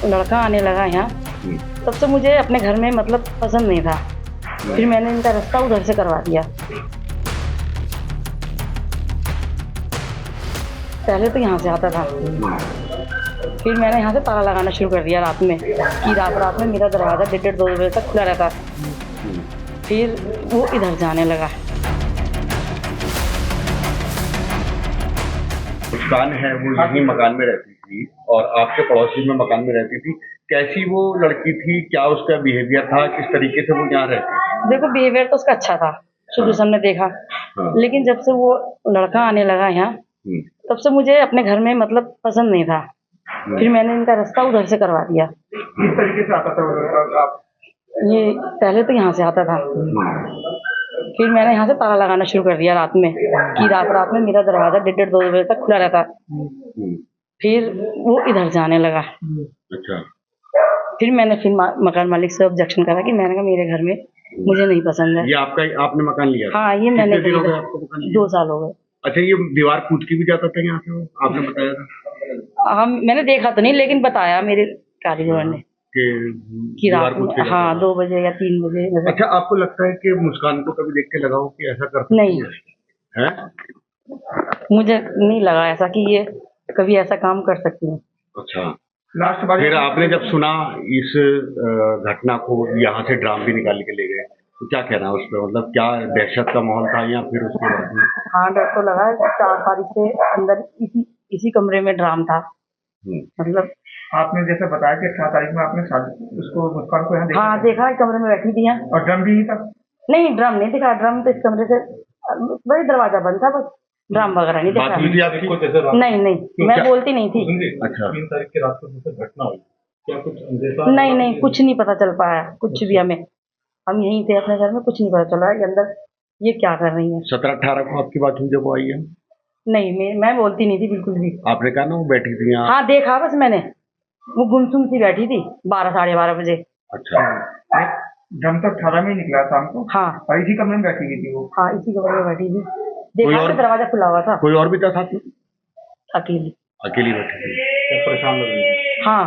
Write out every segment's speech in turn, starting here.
लड़का आने लगा यहाँ, तब से मुझे अपने घर में मतलब पसंद नहीं था। फिर मैंने इनका रास्ता उधर से करवा दिया। पहले तो यहाँ से आता था, फिर मैंने यहाँ से ताला लगाना शुरू कर दिया रात में, कि रात में मेरा दरवाज़ा 1:30-2 बजे तक खुला रहता। फिर वो इधर जाने लगा। मुस्कान है वो यही मकान में रहती थी और आपके पड़ोसी में मकान में रहती थी। कैसी वो लड़की थी, क्या उसका बिहेवियर था, किस तरीके से वो यहाँ रहती थी? देखो, बिहेवियर तो उसका अच्छा था, शुरू से हमने देखा। लेकिन जब से वो लड़का आने लगा यहाँ, तब से मुझे अपने घर में मतलब पसंद नहीं था। फिर मैंने इनका रास्ता उधर से करवा दिया। किस तरीके से आता था आप? ये पहले तो यहाँ से आता था, फिर मैंने यहाँ से ताला लगाना शुरू कर दिया रात में, कि रात में मेरा दरवाज़ा 1:30-2 बजे तक खुला रहता। फिर वो इधर जाने लगा। अच्छा। फिर मैंने मकान मालिक से ऑब्जेक्शन करा कि मैंने कहा मेरे घर में मुझे नहीं पसंद है। ये आपने मकान लिया? हाँ, ये मैंने कितने दिन हो गए आपको मकान लिया? 2 साल हो गए। अच्छा, ये दीवार कूद के भी जाता था यहाँ से, आपने बताया था? मैंने देखा तो नहीं, लेकिन बताया मेरे कारीगर ने कि रात में 2 बजे या 3 बजे। अच्छा, आपको लगता है कि मुस्कान को कभी देख के लगा हो कि ऐसा कर सकती नहीं है? मुझे नहीं लगा ऐसा कि ये कभी ऐसा काम कर सकती है। अच्छा, लास्ट बार फिर आपने जब सुना इस घटना को, यहाँ से ड्राम भी निकाल के ले गए, तो क्या कहना है उस पर? मतलब क्या दहशत का माहौल था या फिर उसके बाद में? हाँ, डर तो लगा। 4 तारीख से अंदर इसी कमरे में ड्राम था। मतलब आपने जैसे बताया कि 18 तारीख में आपने उसको मुस्कान को यहाँ देखा? हाँ, देखा, कमरे में बैठी थी यहाँ। और ड्रम भी था? नहीं, ड्रम नहीं दिखा। ड्रम तो इस कमरे से वही दरवाजा बंद था, बस ड्रम वगैरह नहीं बात हुई थी आपकी? नहीं, मैं बोलती नहीं थी। अच्छा, 3 तारीख के रात को घटना हुई, क्या कुछ नहीं, कुछ नहीं पता चल पाया, कुछ भी। हम यहीं थे अपने घर में, कुछ नहीं पता चला कि अंदर ये क्या कर रही है। 17-18 को आपकी बात हुई जब वो आई है? नहीं, मैं बोलती नहीं थी बिल्कुल भी। आपने कहा ना वो बैठी थी यहाँ? हाँ, देखा बस मैंने, वो गुमसुम सी बैठी थी 12-12:30 बजे। अच्छा, ड्रम तो 18 में ही निकला शाम को? हाँ, और इसी कमरे में बैठी हुई थी वो? हाँ, इसी कमरे में बैठी थी। देखा तो दरवाजा खुला हुआ था। कोई और भी था साथ में? अकेली बैठी थी। परेशान लग रही थी? हाँ,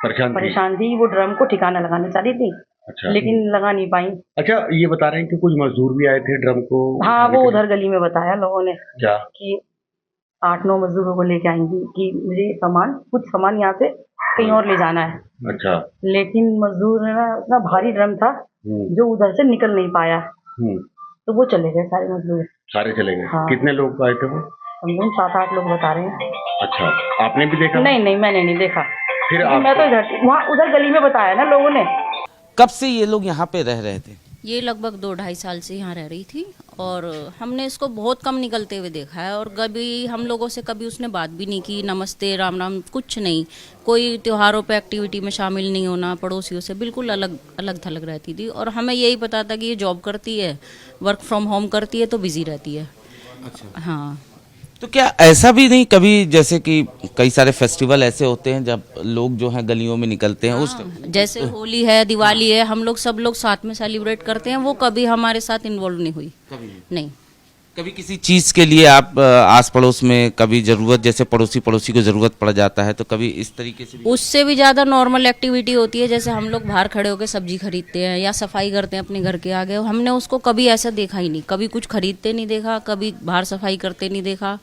परेशान थी। वो ड्रम को ठिकाना लगाने चाह रही थी। अच्छा, लेकिन लगा नहीं पाई। अच्छा, ये बता रहे हैं कि कुछ मजदूर भी आए थे ड्रम को? हाँ, वो उधर गली में बताया लोगों ने क्या कि 8-9 मजदूरों को लेके आएंगी, कि मुझे कुछ सामान यहाँ से कहीं और ले जाना है। अच्छा, लेकिन मजदूर ना इतना भारी ड्रम था जो उधर से निकल नहीं पाया, तो वो चले गए सारे मजदूर। सारे चले गए? हाँ। कितने लोग आए थे वो? 7-8 लोग बता रहे हैं। अच्छा, आपने भी देखा? नहीं, मैंने नहीं देखा। फिर मैं तो उधर गली में बताया ना लोगों ने। कब से ये लोग यहाँ पे रह रहे थे? ये लगभग 2-2.5 साल से यहाँ रह रही थी और हमने इसको बहुत कम निकलते हुए देखा है। और कभी हम लोगों से कभी उसने बात भी नहीं की, नमस्ते राम नाम कुछ नहीं। कोई त्योहारों पे एक्टिविटी में शामिल नहीं होना, पड़ोसियों से बिल्कुल अलग थलग रहती थी। और हमें यही पता था कि ये जॉब करती है, वर्क फ्रॉम होम करती है, तो बिजी रहती है। अच्छा, हाँ। तो क्या ऐसा भी नहीं कभी, जैसे कि कई सारे फेस्टिवल ऐसे होते हैं जब लोग जो हैं गलियों में निकलते हैं? हाँ, उस जैसे होली है, दिवाली है, हम लोग सब लोग साथ में सेलिब्रेट करते हैं, वो कभी हमारे साथ इन्वॉल्व नहीं हुई। कभी नहीं। कभी किसी चीज़ के लिए आप आस पड़ोस में कभी ज़रूरत, जैसे पड़ोसी को ज़रूरत पड़ जाता है, तो कभी इस तरीके से भी? उससे भी ज़्यादा नॉर्मल एक्टिविटी होती है, जैसे हम लोग बाहर खड़े होकर सब्जी खरीदते हैं या सफाई करते हैं अपने घर के आगे। हमने उसको कभी ऐसा देखा ही नहीं, कभी कुछ खरीदते नहीं देखा, कभी बाहर सफाई करते नहीं देखा,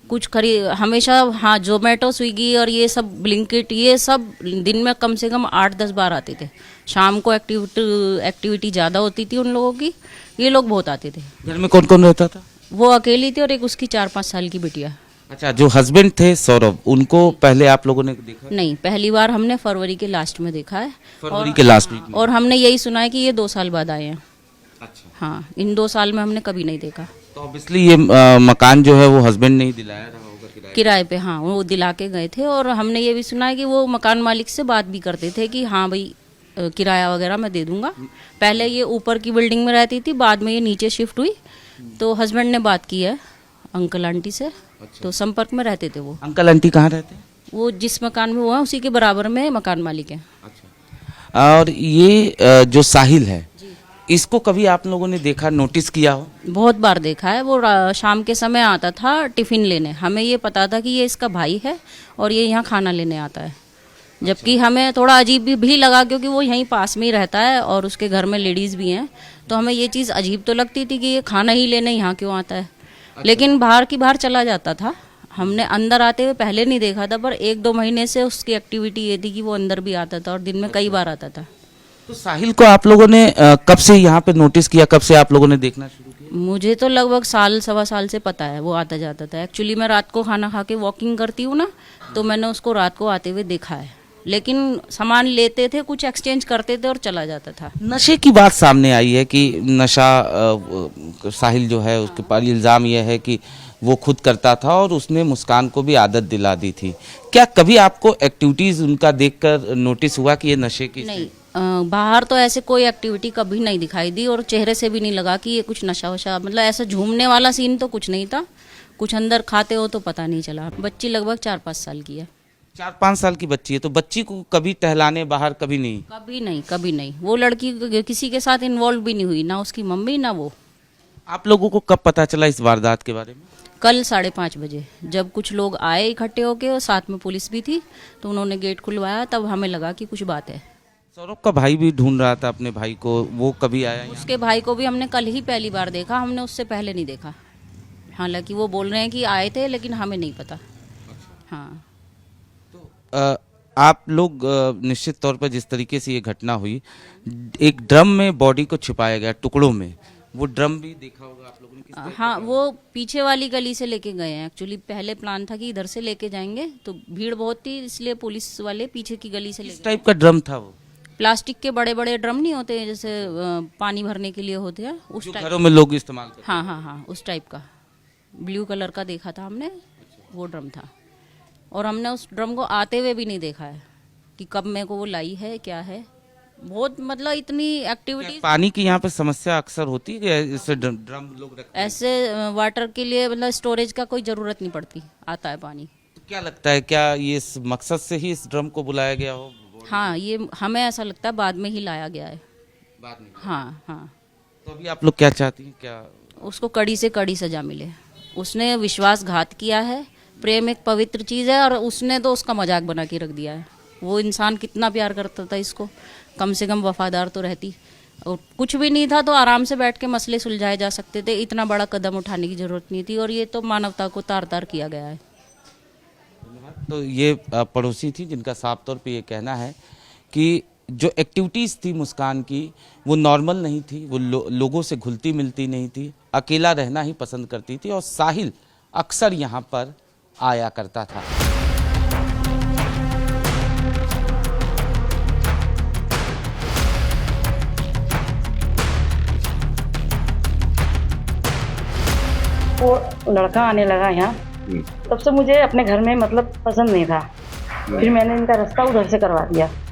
कुछ हमेशा। हाँ, जोमेटो, स्विगी और ये सब ब्लिंकिट, ये सब दिन में कम से कम 8-10 बार आते थे। शाम को एक्टिविटी ज़्यादा होती थी उन लोगों की, ये लोग बहुत आते थे। घर में कौन कौन रहता था? वो अकेली थी और एक उसकी 4-5 साल की बिटिया। अच्छा, जो हस्बैंड थे सौरभ, उनको पहले आप लोगों ने देखा? नहीं, पहली बार हमने फरवरी के लास्ट में देखा है। फरवरी के लास्ट वीक में? और हमने यही सुना है कि ये 2 साल बाद आए हैं। अच्छा। हाँ, इन 2 साल में हमने कभी नहीं देखा। तो ऑब्वियसली ये मकान जो है वो हस्बैंड ने ही दिलाया रहा होगा किराए पे। हाँ, वो दिला के गए थे। और हमने ये भी सुना है कि वो मकान मालिक से बात भी करते थे कि हाँ भाई किराया वगैरह मैं दे दूंगा। पहले ये ऊपर की बिल्डिंग में रहती थी, बाद में ये नीचे शिफ्ट हुई, तो हस्बैंड ने बात की है अंकल आंटी से। अच्छा। तो संपर्क में रहते थे वो। अंकल आंटी कहाँ रहते हैं? वो जिस मकान में वो है उसी के बराबर में मकान मालिक है। अच्छा। और ये जो साहिल है, इसको कभी आप लोगों ने देखा, नोटिस किया हो? बहुत बार देखा है। वो शाम के समय आता था टिफिन लेने। हमें ये पता था कि ये इसका भाई है और ये यहाँ खाना लेने आता है। जबकि हमें थोड़ा अजीब भी लगा, क्योंकि वो यहीं पास में ही रहता है और उसके घर में लेडीज़ भी हैं, तो हमें ये चीज़ अजीब तो लगती थी कि ये खाना ही लेने यहाँ क्यों आता है। लेकिन बाहर की बाहर चला जाता था। हमने अंदर आते हुए पहले नहीं देखा था, पर 1-2 महीने से उसकी एक्टिविटी ये थी कि वो अंदर भी आता था और दिन में कई बार आता था। तो साहिल को आप लोगों ने कब से यहाँ पे नोटिस किया, कब से आप लोगों ने देखना शुरू किया? मुझे तो लगभग साल सवा साल से पता है वो आता जाता था। एक्चुअली मैं रात को खाना खा के वॉकिंग करती हूँ ना, तो मैंने उसको रात को आते हुए देखा है। लेकिन सामान लेते थे, कुछ एक्सचेंज करते थे और चला जाता था। नशे की बात सामने आई है कि नशा साहिल जो है उसके पर इल्ज़ाम यह है कि वो खुद करता था और उसने मुस्कान को भी आदत दिला दी थी। क्या कभी आपको एक्टिविटीज़ उनका देखकर नोटिस हुआ कि ये नशे की? नहीं, बाहर तो ऐसे कोई एक्टिविटी कभी नहीं दिखाई दी और चेहरे से भी नहीं लगा कि ये कुछ नशा वशा, मतलब ऐसा झूमने वाला सीन तो कुछ नहीं था। कुछ अंदर खाते हो तो पता नहीं चला। बच्ची लगभग 4-5 साल की है। 4-5 साल की बच्ची है, तो बच्ची को कभी टहलाने बाहर कभी नहीं? कभी नहीं, कभी नहीं। वो लड़की किसी के साथ इन्वॉल्व भी नहीं हुई, ना उसकी मम्मी ना वो। आप लोगों को कब पता चला इस वारदात के बारे में? कल 5:30 बजे जब कुछ लोग आए इकट्ठे होके और साथ में पुलिस भी थी, तो उन्होंने गेट खुलवाया, तब हमें लगा कि कुछ बात है। सौरभ का भाई भी ढूंढ रहा था अपने भाई को, वो कभी आया यहाँ? उसके भाई को भी हमने कल ही पहली बार देखा, हमने उससे पहले नहीं देखा। हालांकि वो बोल रहे हैं कि आए थे, लेकिन हमें नहीं पता। हाँ, आप लोग निश्चित तौर पर जिस तरीके से ये घटना हुई, एक ड्रम में बॉडी को छिपाया गया टुकड़ों में, वो ड्रम भी देखा होगा आप लोगों ने? हाँ, वो पीछे वाली गली से लेके गए हैं। एक्चुअली पहले प्लान था कि इधर से लेके जाएंगे, तो भीड़ बहुत थी, इसलिए पुलिस वाले पीछे की गली से किस लेके। टाइप का ड्रम था वो? प्लास्टिक के बड़े बड़े ड्रम नहीं होते जैसे पानी भरने के लिए होते हैं, उस जो टाइप। घरों में लोग इस्तेमाल करते हाँ हाँ हाँ, उस टाइप का ब्लू कलर का देखा था हमने, वो ड्रम था। और हमने उस ड्रम को आते हुए भी नहीं देखा है कि कब मेरे को वो लाई है, क्या है। बहुत मतलब इतनी एक्टिविटीज। पानी की यहाँ पे समस्या अक्सर होती है कि जैसे ड्रम लोग रखते हैं? ऐसे वाटर के लिए मतलब स्टोरेज का कोई ज़रूरत नहीं पड़ती, आता है पानी। तो क्या लगता है, क्या ये इस मकसद से ही इस ड्रम को बुलाया गया हो? हाँ, ये हमें ऐसा लगता है बाद में ही लाया गया है। बाद में? हाँ हाँ। तो अभी आप लोग क्या चाहती हैं? क्या उसको कड़ी से कड़ी सजा मिले। उसने विश्वासघात किया है। प्रेम एक पवित्र चीज़ है और उसने तो उसका मजाक बना के रख दिया है। वो इंसान कितना प्यार करता था इसको, कम से कम वफादार तो रहती। और कुछ भी नहीं था तो आराम से बैठ के मसले सुलझाए जा सकते थे, इतना बड़ा कदम उठाने की ज़रूरत नहीं थी। और ये तो मानवता को तार तार किया गया है। तो ये पड़ोसी थी जिनका साफ तौर पे ये कहना है कि जो एक्टिविटीज़ थी मुस्कान की वो नॉर्मल नहीं थी, वो लोगों से घुलती मिलती नहीं थी, अकेला रहना ही पसंद करती थी और साहिल अक्सर यहाँ पर आया करता था। वो लड़का आने लगा यहाँ, तब से मुझे अपने घर में मतलब पसंद नहीं था। फिर मैंने इनका रास्ता उधर से करवा दिया।